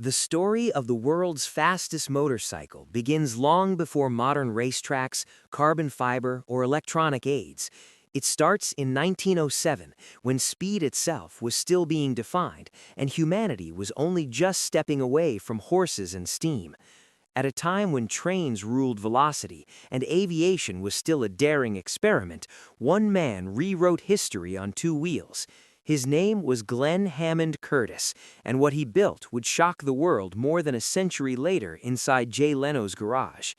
The story of the world's fastest motorcycle begins long before modern racetracks, carbon fiber, or electronic aids. It starts in 1907, when speed itself was still being defined, and humanity was only just stepping away from horses and steam. At a time when trains ruled velocity and aviation was still a daring experiment, one man rewrote history on two wheels. His name was Glenn Hammond Curtiss, and what he built would shock the world more than a century later inside Leno's garage.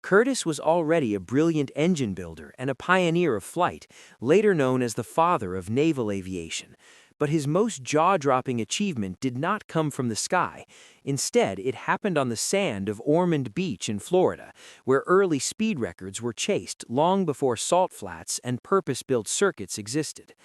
Curtiss was already a brilliant engine builder and a pioneer of flight, later known as the father of naval aviation. But his most jaw-dropping achievement did not come from the sky. Instead, it happened on the sand of Ormond Beach in Florida, where early speed records were chased long before salt flats and purpose-built circuits existed.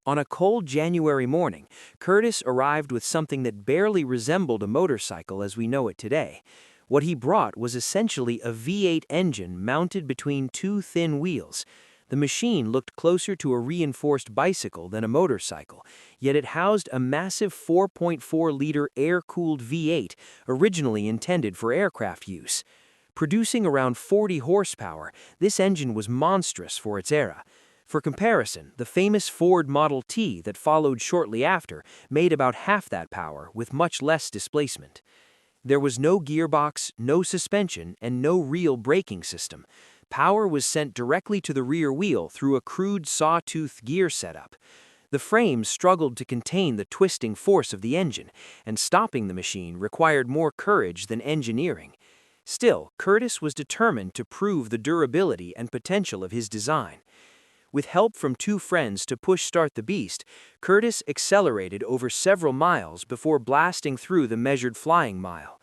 On a cold January morning, Curtiss arrived with something that barely resembled a motorcycle as we know it today. What he brought was essentially a V8 engine mounted between two thin wheels. The machine looked closer to a reinforced bicycle than a motorcycle, yet it housed a massive 4.4-liter air-cooled V8 originally intended for aircraft use. Producing around 40 horsepower, this engine was monstrous for its era. For comparison, the famous Ford Model T that followed shortly after made about half that power with much less displacement. There was no gearbox, no suspension, and no real braking system. Power was sent directly to the rear wheel through a crude sawtooth gear setup. The frame struggled to contain the twisting force of the engine, and stopping the machine required more courage than engineering. Still, Curtiss was determined to prove the durability and potential of his design. With help from two friends to push-start the beast, Curtiss accelerated over several miles before blasting through the measured flying mile.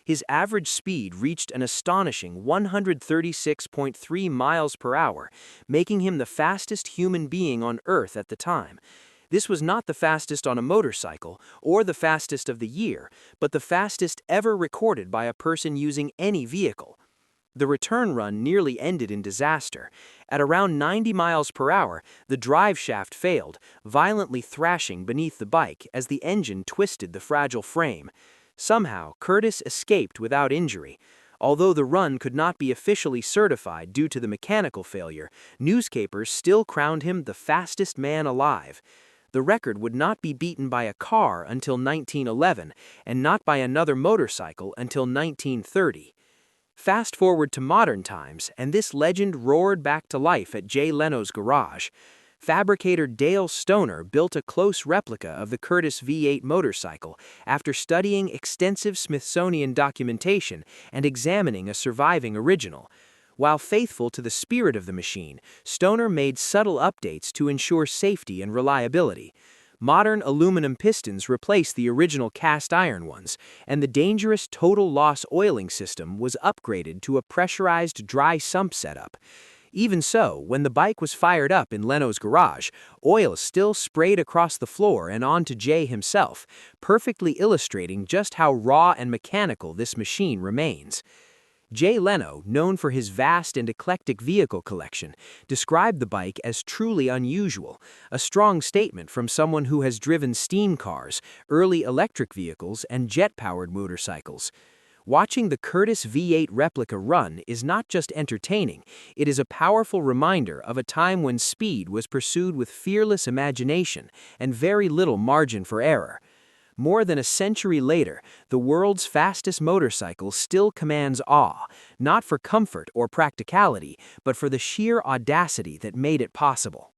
His average speed reached an astonishing 136.3 miles per hour, making him the fastest human being on Earth at the time. This was not the fastest on a motorcycle or the fastest of the year, but the fastest ever recorded by a person using any vehicle. The return run nearly ended in disaster. At around 90 miles per hour, the drive shaft failed, violently thrashing beneath the bike as the engine twisted the fragile frame. Somehow, Curtiss escaped without injury. Although the run could not be officially certified due to the mechanical failure, newspapers still crowned him the fastest man alive. The record would not be beaten by a car until 1911, and not by another motorcycle until 1930. Fast forward to modern times, and this legend roared back to life at Leno's garage. Fabricator Dale Stoner built a close replica of the Curtiss V8 motorcycle after studying extensive Smithsonian documentation and examining a surviving original. While faithful to the spirit of the machine, Stoner made subtle updates to ensure safety and reliability. Modern aluminum pistons replaced the original cast iron ones, and the dangerous total loss oiling system was upgraded to a pressurized dry sump setup. Even so, when the bike was fired up in Leno's garage, oil still sprayed across the floor and onto Jay himself, perfectly illustrating just how raw and mechanical this machine remains. Leno, known for his vast and eclectic vehicle collection, described the bike as truly unusual, a strong statement from someone who has driven steam cars, early electric vehicles, and jet-powered motorcycles. Watching the Curtiss V8 replica run is not just entertaining, it is a powerful reminder of a time when speed was pursued with fearless imagination and very little margin for error. More than a century later, the world's fastest motorcycle still commands awe, not for comfort or practicality, but for the sheer audacity that made it possible.